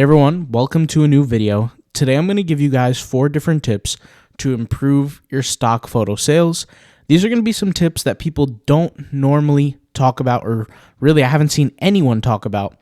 Hey everyone, welcome to a new video. Today I'm going to give you guys 4 different tips to improve your stock photo sales. These are going to be some tips that people don't normally talk about, or really I haven't seen anyone talk about.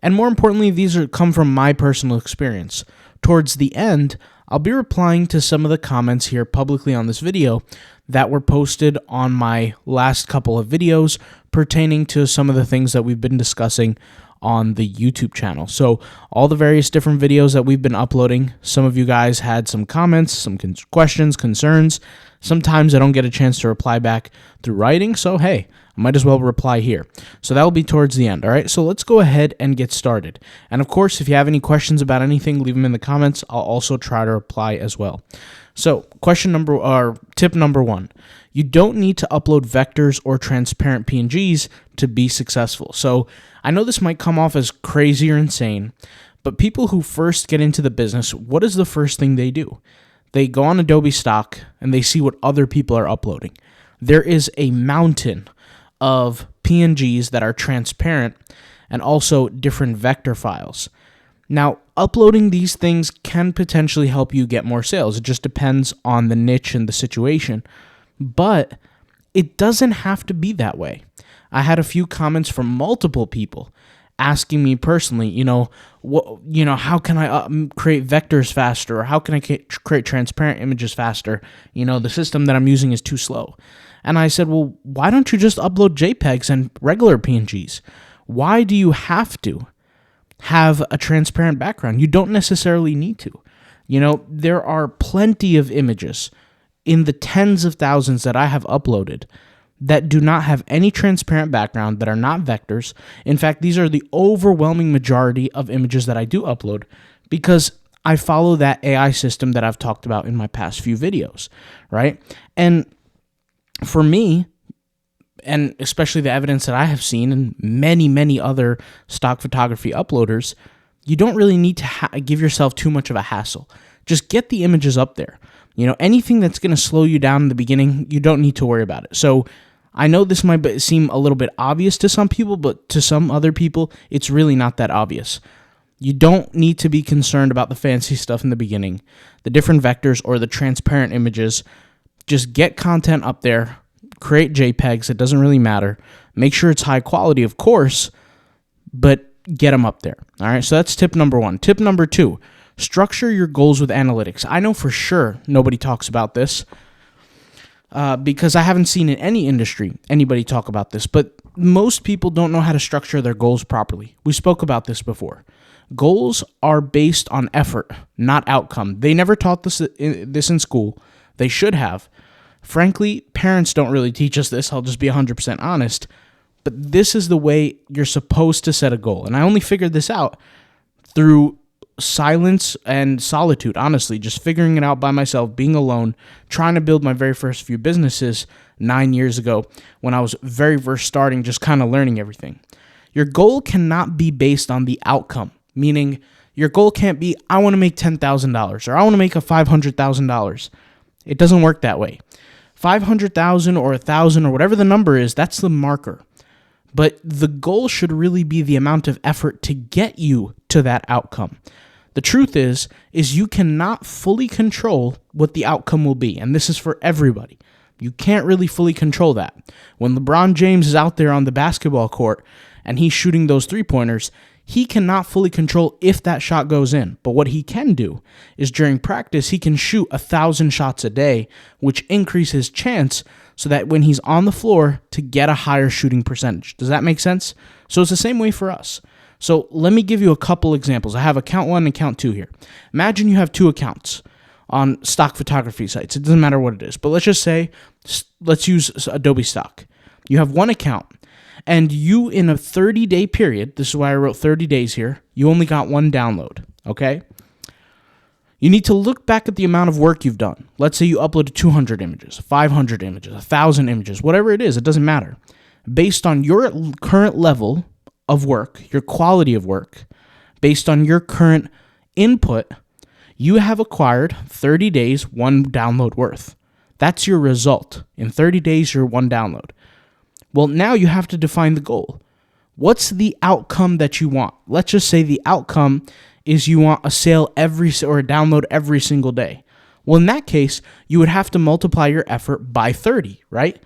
And more importantly, these come from my personal experience. Towards the end, I'll be replying to some of the comments here publicly on this video that were posted on my last couple of videos pertaining to some of the things that we've been discussing on the YouTube channel. So all the various different videos that we've been uploading, some of you guys had some comments, some questions, concerns. Sometimes I don't get a chance to reply back through writing, so hey, I might as well reply here. So that will be towards the end, all right? So let's go ahead and get started. And of course, if you have any questions about anything, leave them in the comments. I'll also try to reply as well. So tip number 1, you don't need to upload vectors or transparent PNGs to be successful. So I know this might come off as crazy or insane, but people who first get into the business, what is the first thing they do? They go on Adobe Stock and they see what other people are uploading. There is a mountain of PNGs that are transparent and also different vector files. Now, uploading these things can potentially help you get more sales. It just depends on the niche and the situation, but it doesn't have to be that way. I had a few comments from multiple people asking me personally, how can I create vectors faster, or how can I create transparent images faster? The system that I'm using is too slow. And I said, well, why don't you just upload JPEGs and regular PNGs? Why do you have to have a transparent background? You don't necessarily need to. There are plenty of images in the tens of thousands that I have uploaded that do not have any transparent background, that are not vectors. In fact, these are the overwhelming majority of images that I do upload because I follow that AI system that I've talked about in my past few videos, right? And for me, and especially the evidence that I have seen in many, many other stock photography uploaders, you don't really need to give yourself too much of a hassle. Just get the images up there. Anything that's going to slow you down in the beginning, you don't need to worry about it. So I know this might seem a little bit obvious to some people, but to some other people, it's really not that obvious. You don't need to be concerned about the fancy stuff in the beginning, the different vectors or the transparent images. Just get content up there, create JPEGs. It doesn't really matter. Make sure it's high quality, of course, but get them up there. All right, so that's tip number 1. Tip number 2, structure your goals with analytics. I know for sure nobody talks about this because I haven't seen in any industry anybody talk about this, but most people don't know how to structure their goals properly. We spoke about this before. Goals are based on effort, not outcome. They never taught this in school. They should have. Frankly, parents don't really teach us this. I'll just be 100% honest. But this is the way you're supposed to set a goal. And I only figured this out through silence and solitude, honestly, just figuring it out by myself, being alone, trying to build my very first few businesses 9 years ago when I was very first starting, just kind of learning everything. Your goal cannot be based on the outcome, meaning your goal can't be, I want to make $10,000 or I want to make $500,000. It doesn't work that way. 500,000 or 1,000 or whatever the number is, that's the marker. But the goal should really be the amount of effort to get you to that outcome. The truth is you cannot fully control what the outcome will be, and this is for everybody. You can't really fully control that. When LeBron James is out there on the basketball court and he's shooting those three-pointers, he cannot fully control if that shot goes in. But what he can do is during practice, he can shoot 1,000 shots a day, which increases his chance so that when he's on the floor to get a higher shooting percentage. Does that make sense? So it's the same way for us. So let me give you a couple examples. I have account 1 and account 2 here. Imagine you have 2 accounts on stock photography sites. It doesn't matter what it is, but let's just say, let's use Adobe Stock. You have one account, and you in a 30-day period, this is why I wrote 30 days here, you only got 1 download, okay? You need to look back at the amount of work you've done. Let's say you uploaded 200 images, 500 images, 1,000 images, whatever it is, it doesn't matter. Based on your current level of work, your quality of work, based on your current input, you have acquired 30 days, 1 download worth. That's your result. In 30 days, you're 1 download. Well, now you have to define the goal. What's the outcome that you want? Let's just say the outcome is you want a sale or a download every single day. Well, in that case, you would have to multiply your effort by 30, right?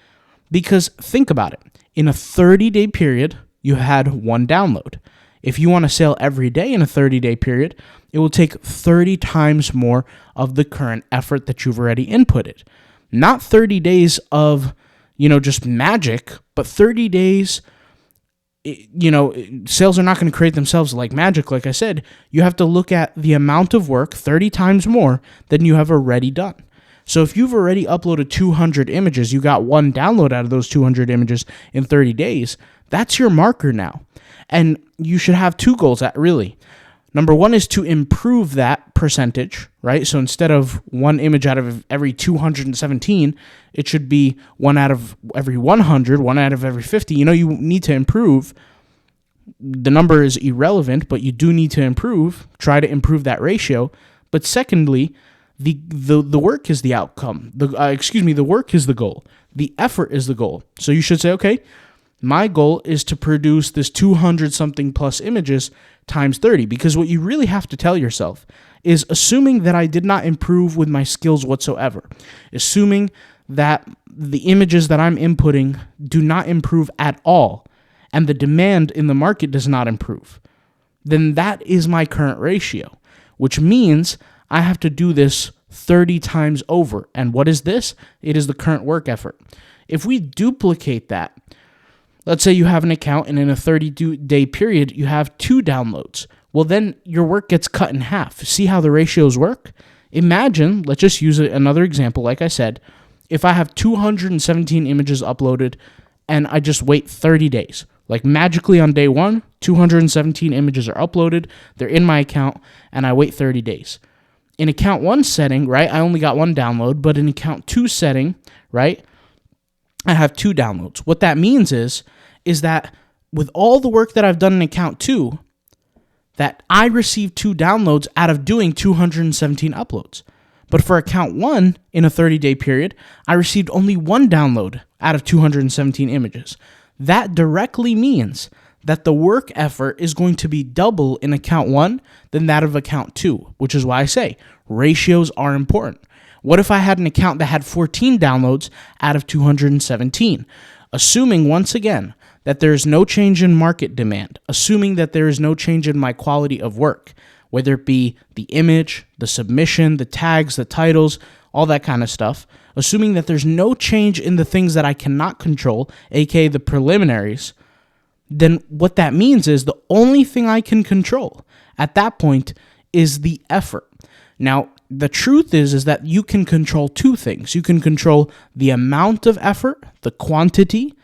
Because think about it. In a 30-day period, you had one download. If you want a sale every day in a 30-day period, it will take 30 times more of the current effort that you've already inputted. Not 30 days of, just magic, but 30 days, sales are not going to create themselves like magic. Like I said, you have to look at the amount of work 30 times more than you have already done. So if you've already uploaded 200 images, you got one download out of those 200 images in 30 days, that's your marker now. And you should have two goals really. Number one is to improve that percentage, right? So instead of one image out of every 217, it should be one out of every 100, one out of every 50. You need to improve. The number is irrelevant, but you do need to improve. Try to improve that ratio. But secondly, the work is the outcome. The work is the goal. The effort is the goal. So you should say, okay, my goal is to produce this 200 something plus images times 30, because what you really have to tell yourself is, assuming that I did not improve with my skills whatsoever, assuming that the images that I'm inputting do not improve at all, and the demand in the market does not improve, then that is my current ratio, which means I have to do this 30 times over. And what is this? It is the current work effort. If we duplicate that, let's say you have an account and in a 30-day period, you have 2 downloads. Well, then your work gets cut in half. See how the ratios work? Imagine, let's just use another example. Like I said, if I have 217 images uploaded and I just wait 30 days, like magically on day 1, 217 images are uploaded, they're in my account, and I wait 30 days. In account 1 setting, right, I only got 1 download, but in account 2 setting, right, I have 2 downloads. What that means is that with all the work that I've done in account 2, that I received 2 downloads out of doing 217 uploads. But for account 1, in a 30-day period, I received only 1 download out of 217 images. That directly means that the work effort is going to be double in account 1 than that of account 2, which is why I say ratios are important. What if I had an account that had 14 downloads out of 217? Assuming, once again, that there is no change in market demand, assuming that there is no change in my quality of work, whether it be the image, the submission, the tags, the titles, all that kind of stuff, assuming that there's no change in the things that I cannot control, aka the preliminaries, then what that means is the only thing I can control at that point is the effort. Now, the truth is that you can control 2 things. You can control the amount of effort, the quantity,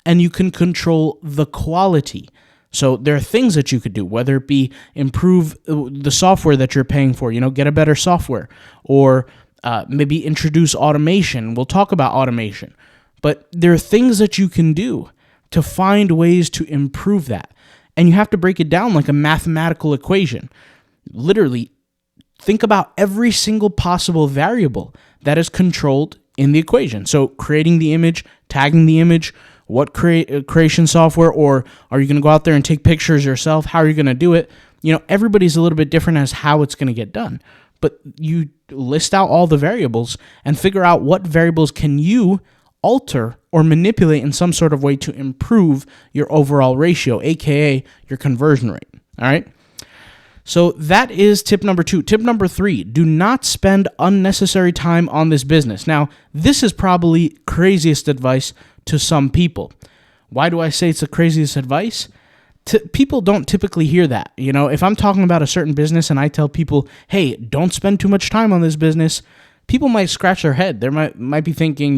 and you can control the quality. So there are things that you could do, whether it be improve the software that you're paying for, get a better software, or maybe introduce automation. We'll talk about automation. But there are things that you can do to find ways to improve that. And you have to break it down like a mathematical equation. Literally, think about every single possible variable that is controlled in the equation. So creating the image, tagging the image, what creation software, or are you going to go out there and take pictures yourself? How are you going to do it? Everybody's a little bit different as how it's going to get done. But you list out all the variables and figure out what variables can you alter or manipulate in some sort of way to improve your overall ratio, aka your conversion rate. All right? So that is tip number 2. Tip number 3, do not spend unnecessary time on this business. Now, this is probably craziest advice to some people. Why do I say it's the craziest advice? People don't typically hear that. If I'm talking about a certain business and I tell people, hey, don't spend too much time on this business, people might scratch their head. They might be thinking,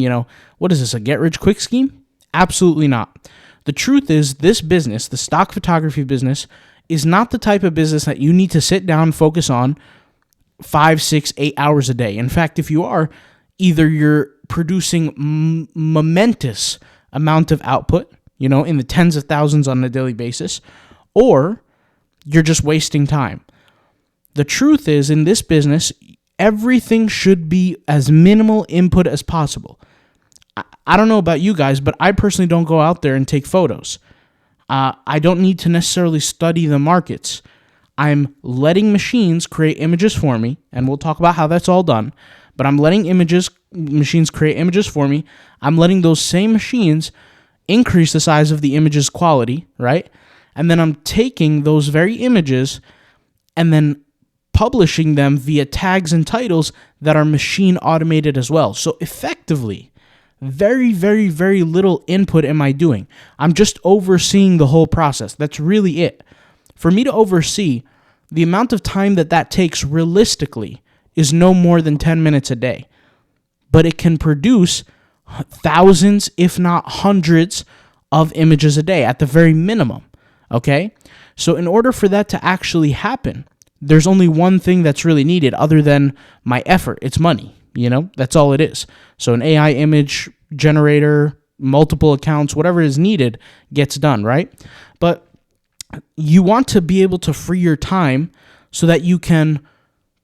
what is this, a get-rich-quick scheme? Absolutely not. The truth is, this business, the stock photography business, is not the type of business that you need to sit down and focus on 5, 6, 8 hours a day. In fact, if you are, either you're producing momentous amount of output, in the tens of thousands on a daily basis, or you're just wasting time. The truth is, in this business, everything should be as minimal input as possible. I don't know about you guys, but I personally don't go out there and take photos. I don't need to necessarily study the markets. I'm letting machines create images for me, and we'll talk about how that's all done, but I'm letting machines create images for me. I'm letting those same machines increase the size of the image's quality, right? And then I'm taking those very images and then publishing them via tags and titles that are machine automated as well. So effectively, very, very, very little input am I doing. I'm just overseeing the whole process. That's really it. For me to oversee, the amount of time that takes realistically is no more than 10 minutes a day. But it can produce thousands, if not hundreds, of images a day at the very minimum. Okay? So in order for that to actually happen, there's only one thing that's really needed other than my effort. It's money. That's all it is. So an AI image generator, multiple accounts, whatever is needed gets done, right? But you want to be able to free your time so that you can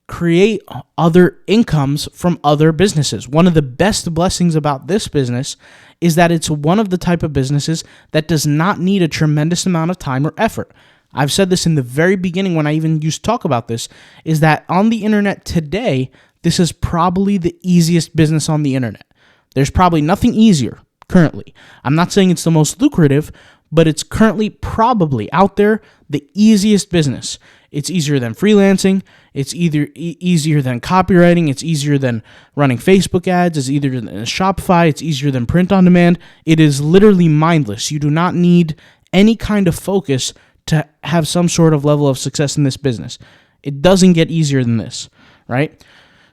create other incomes from other businesses. One of the best blessings about this business is that it's one of the type of businesses that does not need a tremendous amount of time or effort. I've said this in the very beginning when I even used to talk about this, is that on the internet today, this is probably the easiest business on the internet. There's probably nothing easier currently. I'm not saying it's the most lucrative, but it's currently probably out there the easiest business. It's easier than freelancing. It's easier than copywriting. It's easier than running Facebook ads. It's easier than Shopify. It's easier than print on demand. It is literally mindless. You do not need any kind of focus to have some sort of level of success in this business. It doesn't get easier than this, right?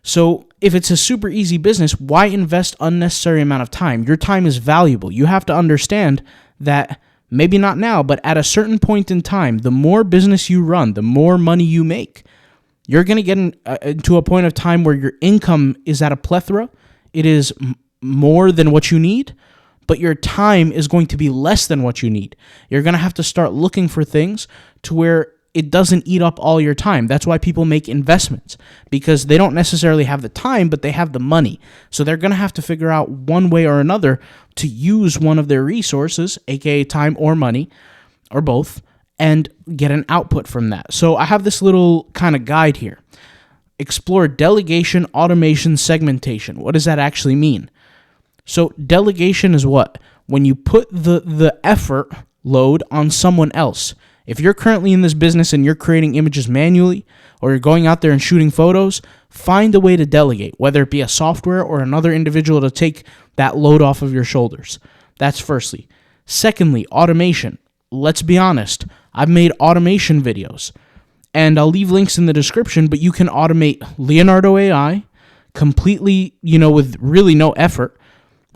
So if it's a super easy business, why invest unnecessary amount of time? Your time is valuable. You have to understand that maybe not now, but at a certain point in time, the more business you run, the more money you make. You're going to get into a point of time where your income is at a plethora. It is more than what you need, but your time is going to be less than what you need. You're going to have to start looking for things to where it doesn't eat up all your time. That's why people make investments, because they don't necessarily have the time, but they have the money. So they're going to have to figure out one way or another to use one of their resources, aka time or money, or both, and get an output from that. So I have this little kind of guide here. Explore delegation, automation, segmentation. What does that actually mean? So delegation is what? When you put the effort load on someone else. If you're currently in this business and you're creating images manually, or you're going out there and shooting photos, find a way to delegate, whether it be a software or another individual to take that load off of your shoulders. That's firstly. Secondly, automation. Let's be honest. I've made automation videos, and I'll leave links in the description, but you can automate Leonardo AI completely, with really no effort,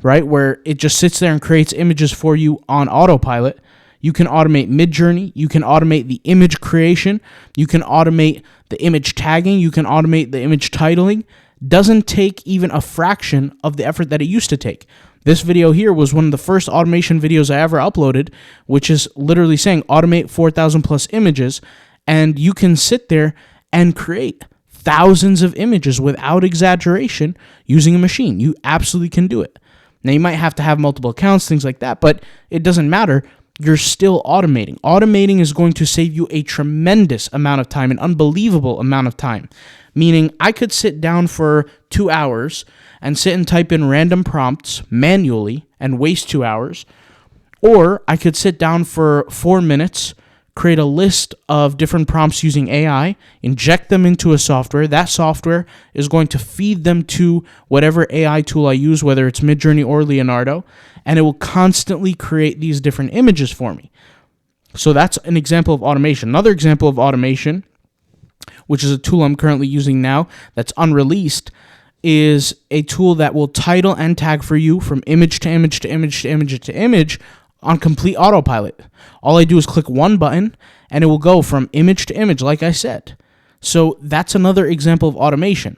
right? Where it just sits there and creates images for you on autopilot. You can automate Midjourney. You can automate the image creation. You can automate the image tagging. You can automate the image titling. Doesn't take even a fraction of the effort that it used to take. This video here was one of the first automation videos I ever uploaded, which is literally saying automate 4,000 plus images, and you can sit there and create thousands of images without exaggeration using a machine. You absolutely can do it. Now, you might have to have multiple accounts, things like that, but it doesn't matter. You're still automating. Automating is going to save you a tremendous amount of time, an unbelievable amount of time. Meaning, I could sit down for 2 hours and sit and type in random prompts manually and waste 2 hours. Or I could sit down for 4 minutes, create a list of different prompts using AI, inject them into a software. That software is going to feed them to whatever AI tool I use, whether it's Midjourney or Leonardo, and it will constantly create these different images for me. So that's an example of automation. Another example of automation, which is a tool I'm currently using now that's unreleased, is a tool that will title and tag for you from image to image to image to image to image on complete autopilot. All I do is click one button and it will go from image to image, like I said. So that's another example of automation.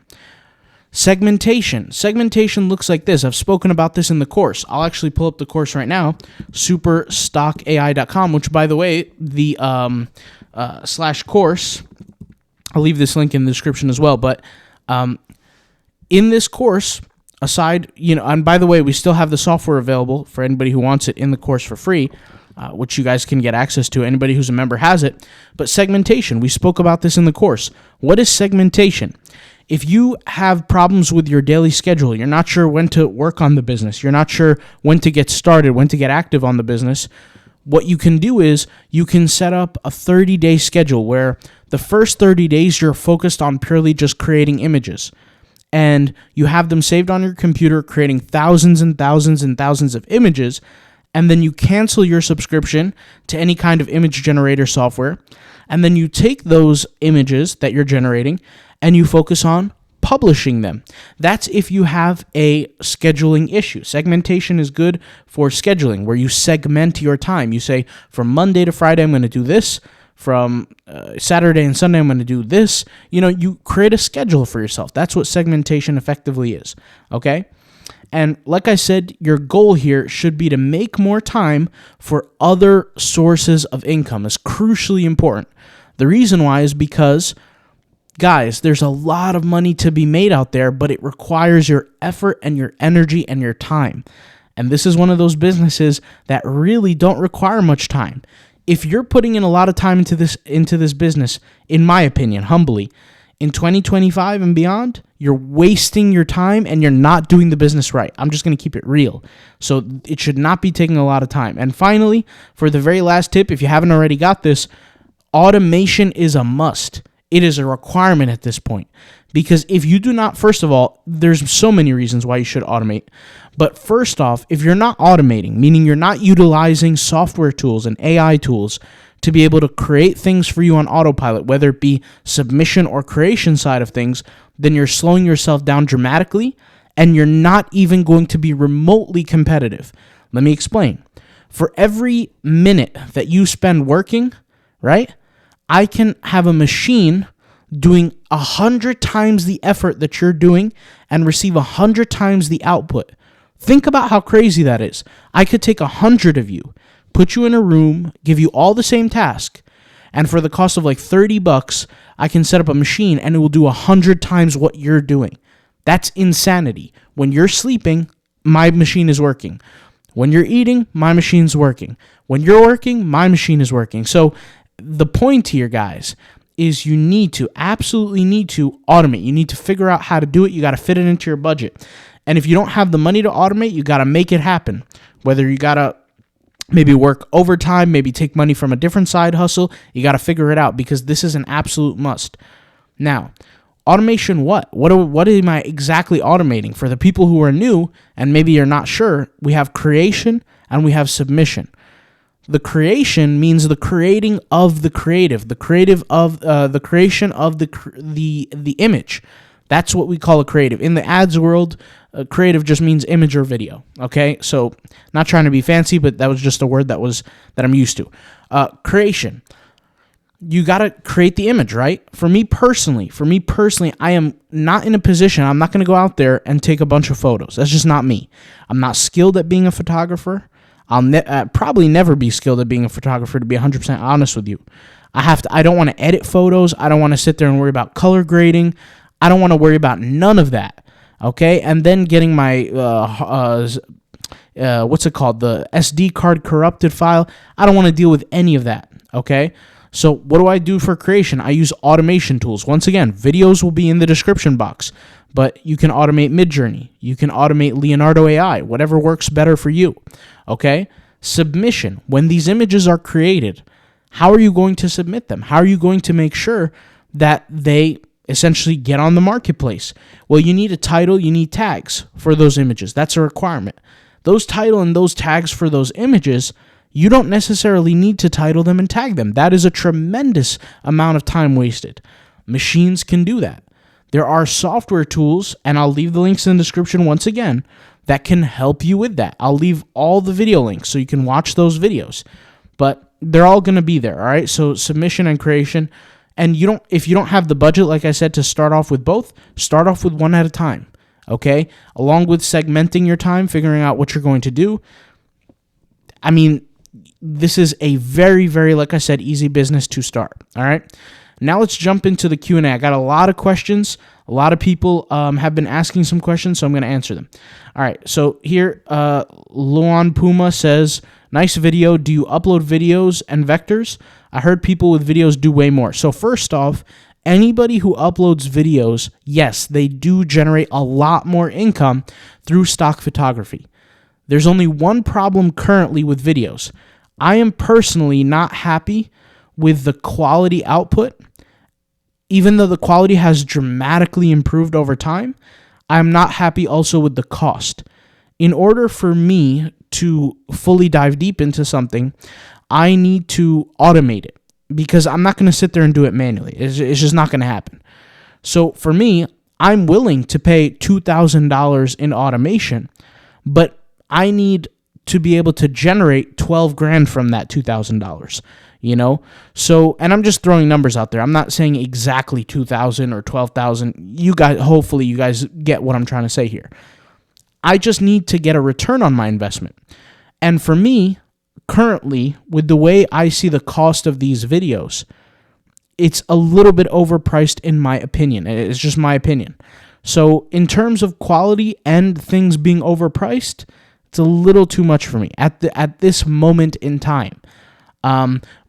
Segmentation. Segmentation looks like this. I've spoken about this in the course. I'll actually pull up the course right now, superstockai.com, which, by the way, the /course, I'll leave this link in the description as well. But in this course, aside, and by the way, we still have the software available for anybody who wants it in the course for free. which you guys can get access to. Anybody who's a member has it. But segmentation, we spoke about this in the course. What is segmentation? If you have problems with your daily schedule, you're not sure when to work on the business, you're not sure when to get started, when to get active on the business, what you can do is you can set up a 30-day schedule where the first 30 days you're focused on purely just creating images. And you have them saved on your computer, creating thousands and thousands and thousands of images, and then you cancel your subscription to any kind of image generator software, and then you take those images that you're generating and you focus on publishing them. That's if you have a scheduling issue. Segmentation is good for scheduling, where you segment your time. You say, from Monday to Friday, I'm going to do this. From Saturday and Sunday, I'm going to do this. You create a schedule for yourself. That's what segmentation effectively is, okay? And like I said, your goal here should be to make more time for other sources of income. It's crucially important. The reason why is because, guys, there's a lot of money to be made out there, but it requires your effort and your energy and your time. And this is one of those businesses that really don't require much time. If you're putting in a lot of time into this business, in my opinion, humbly, in 2025 and beyond, you're wasting your time and you're not doing the business right. I'm just going to keep it real. So it should not be taking a lot of time. And finally, for the very last tip, if you haven't already got this, automation is a must. It is a requirement at this point. Because if you do not, first of all, there's so many reasons why you should automate. But first off, if you're not automating, meaning you're not utilizing software tools and AI tools to be able to create things for you on autopilot, whether it be submission or creation side of things, then you're slowing yourself down dramatically and you're not even going to be remotely competitive. Let me explain. For every minute that you spend working, right, I can have a machine doing 100 times the effort that you're doing and receive 100 times the output. Think about how crazy that is. I could take 100 of you, put you in a room, give you all the same task, and for the cost of like $30, I can set up a machine and it will do 100 times what you're doing. That's insanity. When you're sleeping, my machine is working. When you're eating, my machine's working. When you're working, my machine is working. So the point here, guys, is you absolutely need to automate. You need to figure out how to do it. You got to fit it into your budget. And if you don't have the money to automate, you got to make it happen. Whether you got to maybe work overtime, maybe take money from a different side hustle, you got to figure it out because this is an absolute must. Now, automation what? What am I exactly automating? For the people who are new and maybe you're not sure, we have creation and we have submission. The creation means the creating of the creative, the creative of the creation of the image. That's what we call a creative. In the ads world, creative just means image or video. Okay, so not trying to be fancy, but that was just a word that I'm used to. Creation. You got to create the image, right? For me personally, I am not in a position. I'm not going to go out there and take a bunch of photos. That's just not me. I'm not skilled at being a photographer. I'll probably never be skilled at being a photographer, to be 100% honest with you. I don't want to edit photos. I don't want to sit there and worry about color grading. I don't want to worry about none of that, okay? And then getting my, what's it called? The SD card corrupted file. I don't want to deal with any of that, okay? So what do I do for creation? I use automation tools. Once again, videos will be in the description box, but you can automate Midjourney. You can automate Leonardo AI, whatever works better for you, okay? Submission. When these images are created, how are you going to submit them? How are you going to make sure that they essentially get on the marketplace? Well, you need a title, you need tags for those images. That's a requirement. Those title and those tags for those images, you don't necessarily need to title them and tag them. That is a tremendous amount of time wasted. Machines can do that. There are software tools, and I'll leave the links in the description once again, that can help you with that. I'll leave all the video links so you can watch those videos. But they're all going to be there, all right? So submission and creation. And if you don't have the budget, like I said, to start off with both, start off with one at a time, okay? Along with segmenting your time, figuring out what you're going to do. I mean, this is a very, very, like I said, easy business to start, all right? Now let's jump into the Q&A. I got a lot of questions. A lot of people have been asking some questions, so I'm going to answer them. All right, so here, Luan Puma says, Nice video. Do you upload videos and vectors? I heard people with videos do way more. So first off, anybody who uploads videos, yes, they do generate a lot more income through stock photography. There's only one problem currently with videos. I am personally not happy with the quality output. Even though the quality has dramatically improved over time, I'm not happy also with the cost. In order for me to fully dive deep into something, I need to automate it because I'm not going to sit there and do it manually. It's just not going to happen. So for me, I'm willing to pay $2,000 in automation, but I need to be able to generate 12 grand from that $2,000, you know? So, and I'm just throwing numbers out there. I'm not saying exactly 2,000 or 12,000. You guys, hopefully you guys get what I'm trying to say here. I just need to get a return on my investment. And for me, currently, with the way I see the cost of these videos, it's a little bit overpriced in my opinion. It's just my opinion. So in terms of quality and things being overpriced, it's a little too much for me at this moment in time.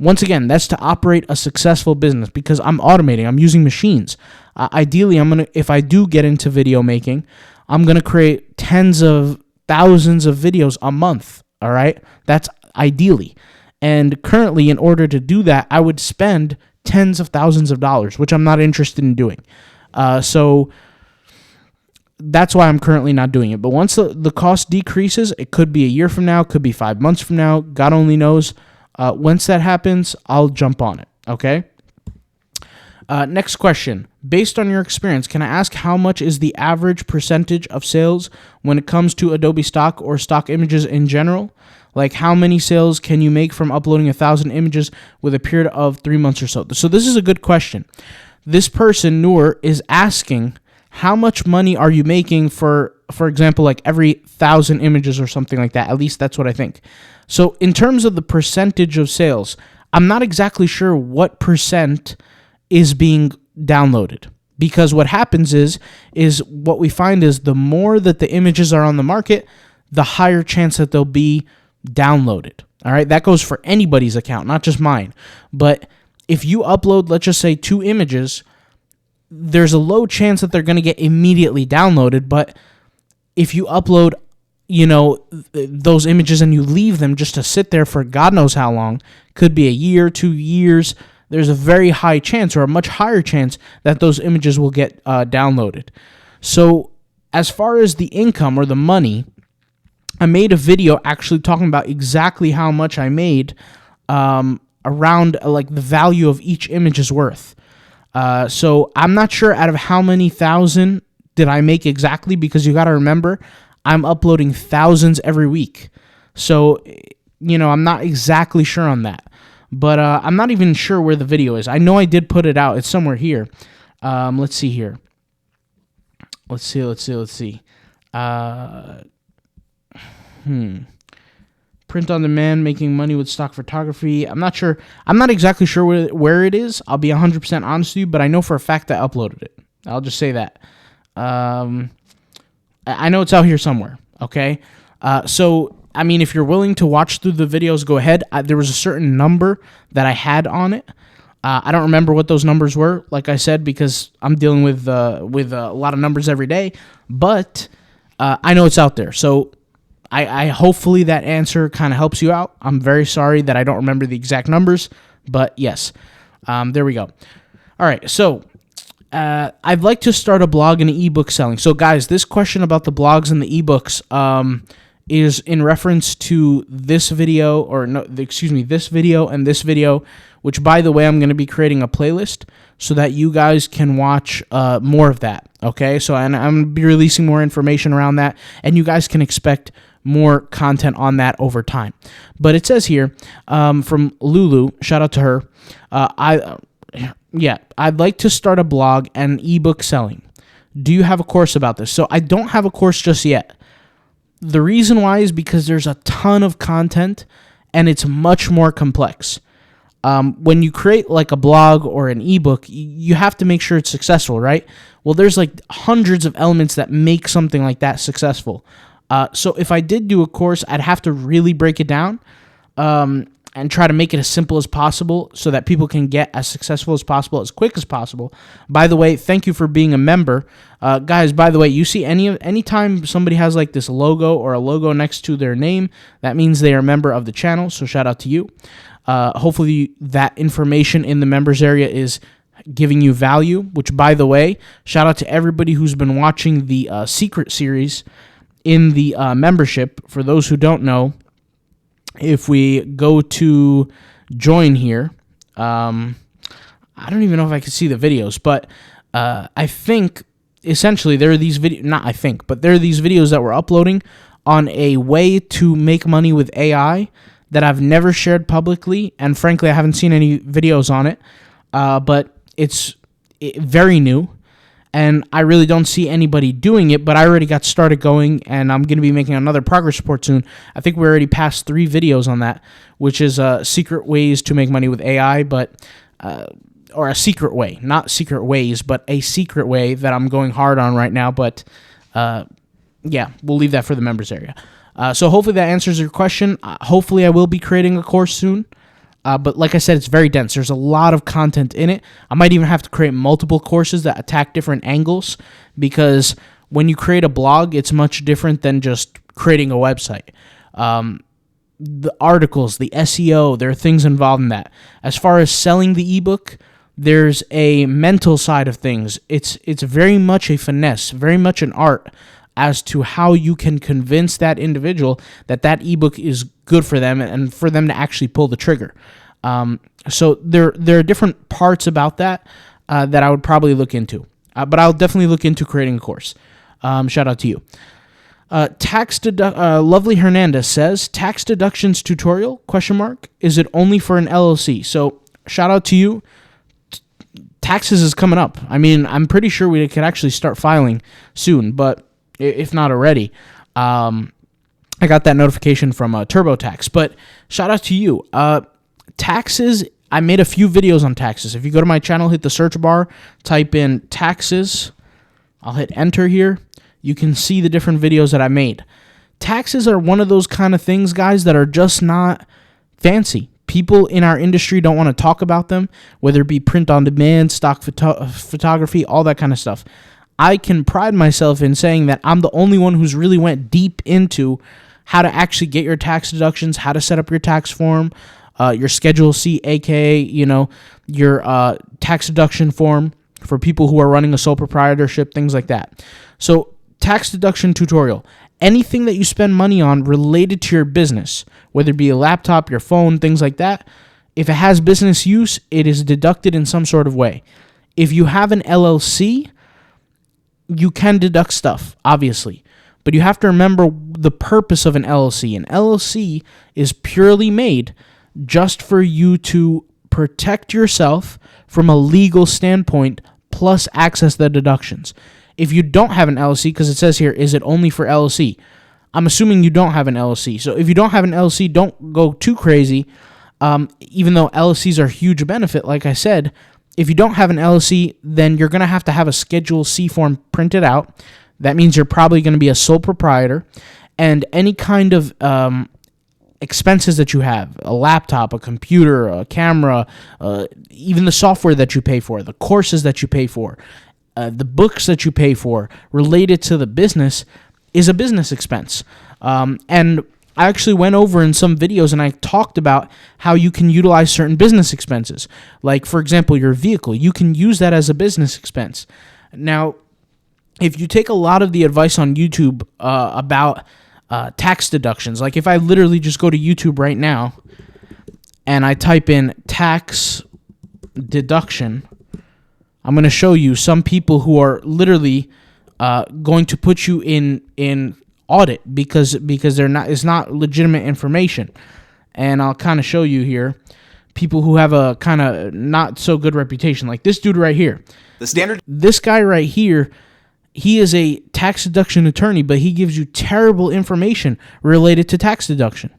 Once again, that's to operate a successful business because I'm automating. I'm using machines. Ideally, if I do get into video making, I'm gonna create tens of thousands of videos a month. All right, that's ideally. And currently, in order to do that, I would spend tens of thousands of dollars, which I'm not interested in doing. So that's why I'm currently not doing it. But once the cost decreases, it could be a year from now, could be 5 months from now. God only knows. Once that happens, I'll jump on it. Okay? Next question. Based on your experience, can I ask how much is the average percentage of sales when it comes to Adobe stock or stock images in general? Like how many sales can you make from uploading 1,000 images with a period of 3 months or so? So this is a good question. This person, Noor, is asking how much money are you making for example, like every 1,000 images or something like that. At least that's what I think. So in terms of the percentage of sales, I'm not exactly sure what percent is being downloaded. Because what happens is what we find is the more that the images are on the market, the higher chance that they'll be downloaded. All right, that goes for anybody's account, not just mine. But if you upload, let's just say 2 images, there's a low chance that they're going to get immediately downloaded. But if you upload, those images and you leave them just to sit there for God knows how long, could be a year, 2 years, there's a very high chance or a much higher chance that those images will get downloaded. So as far as the income or the money, I made a video actually talking about exactly how much I made around like the value of each image is worth. So I'm not sure out of how many thousand did I make exactly, because you got to remember I'm uploading thousands every week. So, I'm not exactly sure on that. But I'm not even sure where the video is. I know I did put it out. It's somewhere here. Let's see here. Let's see. Print on demand, making money with stock photography. I'm not sure. I'm not exactly sure where it is. I'll be 100% honest with you, but I know for a fact that I uploaded it. I'll just say that. I know it's out here somewhere. Okay. So if you're willing to watch through the videos, go ahead. There was a certain number that I had on it. I don't remember what those numbers were, like I said, because I'm dealing with a lot of numbers every day. But I know it's out there. So I hopefully that answer kind of helps you out. I'm very sorry that I don't remember the exact numbers, but yes, there we go. All right, so I'd like to start a blog and an ebook selling. So guys, this question about the blogs and the ebooks is in reference to this video, this video and this video, which, by the way, I'm going to be creating a playlist so that you guys can watch more of that, okay? So and I'm going to be releasing more information around that, and you guys can expect more content on that over time. But it says here, from Lulu, shout out to her, I'd like to start a blog and ebook selling. Do you have a course about this? So I don't have a course just yet. The reason why is because there's a ton of content and it's much more complex. When you create like a blog or an ebook, you have to make sure it's successful, right? Well, there's like hundreds of elements that make something like that successful. So if I did do a course, I'd have to really break it down. and try to make it as simple as possible so that people can get as successful as possible, as quick as possible. By the way, thank you for being a member. Guys, by the way, you see anytime somebody has like this logo or a logo next to their name, that means they are a member of the channel, so shout out to you. Hopefully that information in the members area is giving you value, which, by the way, shout out to everybody who's been watching the secret series in the membership. For those who don't know, if we go to join here, I don't even know if I can see the videos, but I think essentially there are these there are these videos that we're uploading on a way to make money with AI that I've never shared publicly, and frankly, I haven't seen any videos on it, but it's very new, and I really don't see anybody doing it, but I already got started going, and I'm going to be making another progress report soon. I think we already passed 3 videos on that, which is secret ways to make money with AI, but or a secret way, not secret ways, but a secret way that I'm going hard on right now, but yeah, we'll leave that for the members area. So hopefully that answers your question. Hopefully I will be creating a course soon. But like I said, it's very dense. There's a lot of content in it. I might even have to create multiple courses that attack different angles, because when you create a blog, it's much different than just creating a website. The articles, the SEO, there are things involved in that. As far as selling the ebook, there's a mental side of things. It's very much a finesse, very much an art as to how you can convince that individual that that ebook is good for them and for them to actually pull the trigger. So there are different parts about that that I would probably look into. But I'll definitely look into creating a course. Shout out to you. Lovely Hernandez says, tax deductions tutorial, ? Is it only for an LLC? So shout out to you. Taxes is coming up. I mean, I'm pretty sure we could actually start filing soon, but if not already. I got that notification from TurboTax, but shout out to you. Taxes, I made a few videos on taxes. If you go to my channel, hit the search bar, type in taxes, I'll hit enter here. You can see the different videos that I made. Taxes are one of those kind of things, guys, that are just not fancy. People in our industry don't want to talk about them, whether it be print on demand, stock photography, all that kind of stuff. I can pride myself in saying that I'm the only one who's really went deep into how to actually get your tax deductions, how to set up your tax form, your Schedule C, aka, your tax deduction form for people who are running a sole proprietorship, things like that. So, tax deduction tutorial. Anything that you spend money on related to your business, whether it be a laptop, your phone, things like that, if it has business use, it is deducted in some sort of way. If you have an LLC, you can deduct stuff, obviously, but you have to remember the purpose of an LLC. An LLC is purely made just for you to protect yourself from a legal standpoint, plus access the deductions. If you don't have an LLC, because it says here, is it only for LLC? I'm assuming you don't have an LLC. So if you don't have an LLC, don't go too crazy. Even though LLCs are a huge benefit, like I said, if you don't have an LLC, then you're going to have a Schedule C form printed out. That means you're probably going to be a sole proprietor. And any kind of expenses that you have, a laptop, a computer, a camera, even the software that you pay for, the courses that you pay for, the books that you pay for related to the business is a business expense. And I actually went over in some videos and I talked about how you can utilize certain business expenses. Like, for example, your vehicle. You can use that as a business expense. Now, if you take a lot of the advice on YouTube about tax deductions, like if I literally just go to YouTube right now and I type in tax deduction, I'm going to show you some people who are literally going to put you in audit because it's not legitimate information. And I'll kind of show you here people who have a kind of not so good reputation, like this dude right here. This guy right here, he is a tax deduction attorney, but he gives you terrible information related to tax deduction.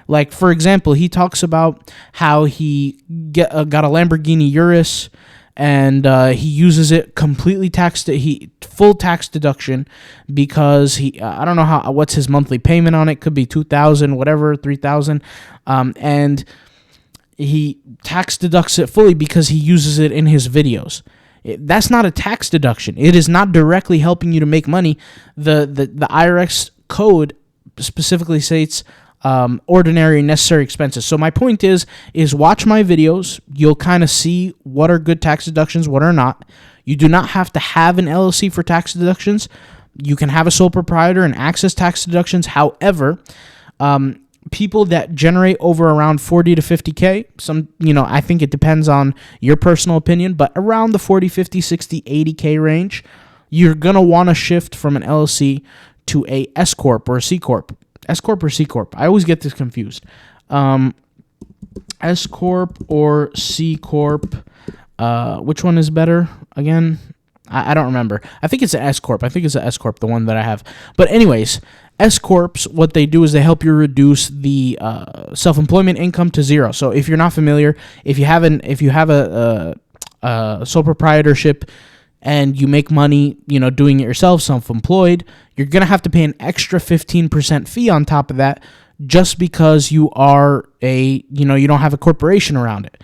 Like, for example, he talks about how he got a Lamborghini Urus and he uses it completely full tax deduction because I don't know what's his monthly payment on it. Could be $2,000, whatever, $3,000, and he tax deducts it fully because he uses it in his videos. That's not a tax deduction. It is not directly helping you to make money. The IRS code specifically states ordinary and necessary expenses. So my point is watch my videos. You'll kind of see what are good tax deductions, what are not. You do not have to have an LLC for tax deductions. You can have a sole proprietor and access tax deductions. However, people that generate over around 40 to 50K, I think it depends on your personal opinion, but around the 40, 50, 60, 80K range, you're going to want to shift from an LLC to a S Corp or a C Corp. S Corp or C Corp? I always get this confused. S Corp or C Corp? Which one is better? Again, I don't remember. I think it's an S Corp. The one that I have. But anyways, S Corps, what they do is they help you reduce the self-employment income to zero. So if you're not familiar, if you have a sole proprietorship and you make money, doing it yourself, self-employed, you're going to have to pay an extra 15% fee on top of that just because you are you don't have a corporation around it.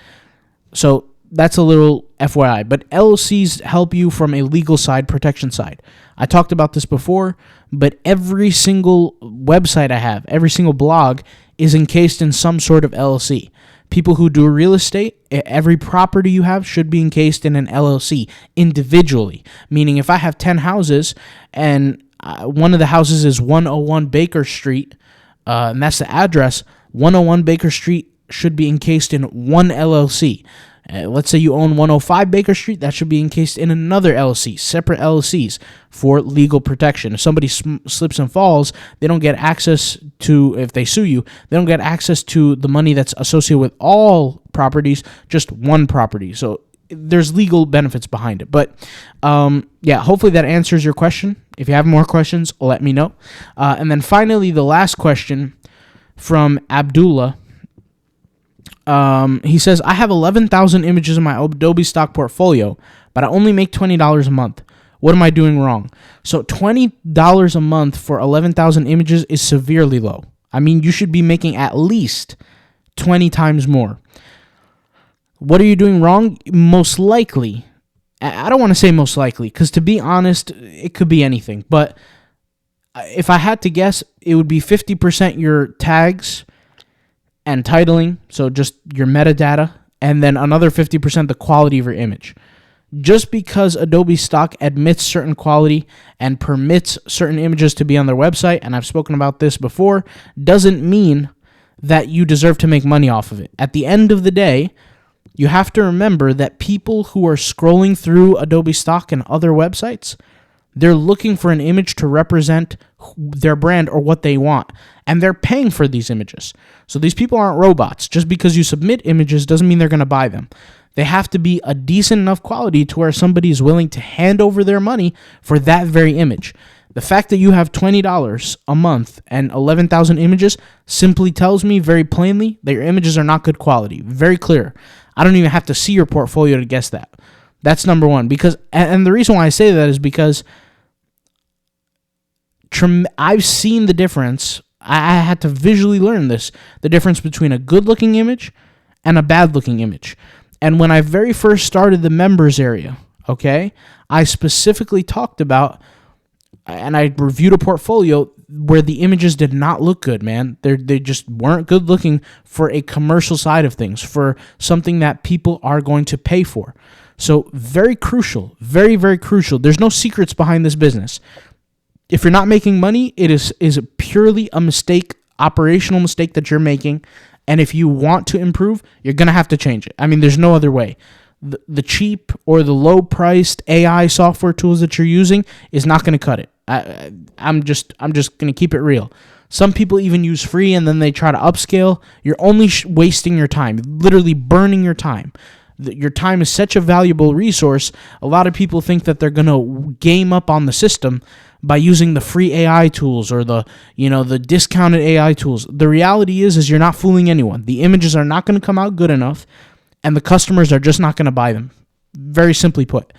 So that's a little FYI. But LLCs help you from a legal side, protection side. I talked about this before, but every single website I have, every single blog is encased in some sort of LLC. People who do real estate, every property you have should be encased in an LLC individually. Meaning if I have 10 houses and one of the houses is 101 Baker Street, and that's the address, 101 Baker Street should be encased in one LLC. Let's say you own 105 Baker Street, that should be encased in another LLC, separate LLCs for legal protection. If somebody slips and falls, they don't get access to, if they sue you, they don't get access to the money that's associated with all properties, just one property. So there's legal benefits behind it. But hopefully that answers your question. If you have more questions, let me know. And then finally, the last question from Abdullah. He says, I have 11,000 images in my Adobe stock portfolio, but I only make $20 a month. What am I doing wrong? So $20 a month for 11,000 images is severely low. I mean, you should be making at least 20 times more. What are you doing wrong? Most likely, I don't want to say most likely, because to be honest, it could be anything. But if I had to guess, it would be 50% your tags and titling, so just your metadata, and then another 50% the quality of your image. Just because Adobe Stock admits certain quality and permits certain images to be on their website, and I've spoken about this before, doesn't mean that you deserve to make money off of it. At the end of the day, you have to remember that people who are scrolling through Adobe Stock and other websites, they're looking for an image to represent their brand or what they want, and they're paying for these images. So these people aren't robots. Just because you submit images doesn't mean they're going to buy them. They have to be a decent enough quality to where somebody is willing to hand over their money for that very image. The fact that you have $20 a month and 11,000 images simply tells me very plainly that your images are not good quality. Very clear. I don't even have to see your portfolio to guess that. That's number one. And the reason why I say that is because I've seen the difference. I had to visually learn this, the difference between a good-looking image and a bad-looking image. And when I very first started the members area, okay, I specifically talked about, and I reviewed a portfolio where the images did not look good, man. They just weren't good looking for a commercial side of things, for something that people are going to pay for. So very crucial, very, very crucial. There's no secrets behind this business. If you're not making money, it is purely a mistake, operational mistake that you're making. And if you want to improve, you're going to have to change it. I mean, there's no other way. The cheap or the low-priced AI software tools that you're using is not going to cut it. I'm just going to keep it real. Some people even use free and then they try to upscale. You're only wasting your time, literally burning your time. Your time is such a valuable resource. A lot of people think that they're going to game up on the system by using the free AI tools or the discounted AI tools. The reality is you're not fooling anyone. The images are not going to come out good enough, and the customers are just not going to buy them. very simply put.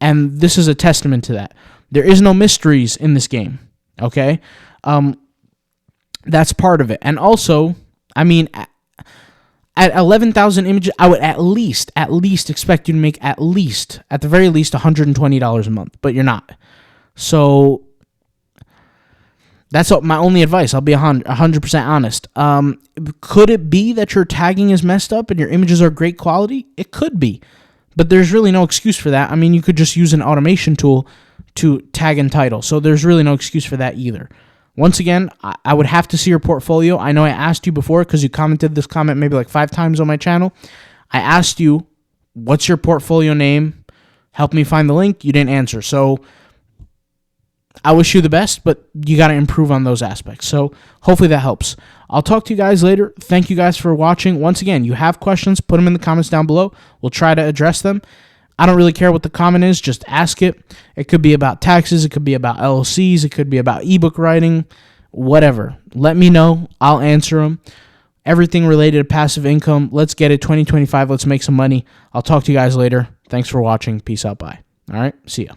And this is a testament to that. There is no mysteries in this game, okay? That's part of it. And also, I mean, at 11,000 images, I would at least expect you to make at the very least, $120 a month, but you're not. So that's my only advice. I'll be 100% honest. Could it be that your tagging is messed up and your images are great quality? It could be, but there's really no excuse for that. I mean, you could just use an automation tool to tag and title, so there's really no excuse for that either. Once again, I would have to see your portfolio. I know I asked you before because you commented this comment maybe like 5 times on my channel. I asked you, what's your portfolio name? Help me find the link. You didn't answer. So I wish you the best, but you got to improve on those aspects. So hopefully that helps. I'll talk to you guys later. Thank you guys for watching. Once again, you have questions, put them in the comments down below. We'll try to address them. I don't really care what the comment is. Just ask it. It could be about taxes. It could be about LLCs. It could be about ebook writing, whatever. Let me know. I'll answer them. Everything related to passive income. Let's get it. 2025. Let's make some money. I'll talk to you guys later. Thanks for watching. Peace out. Bye. All right. See ya.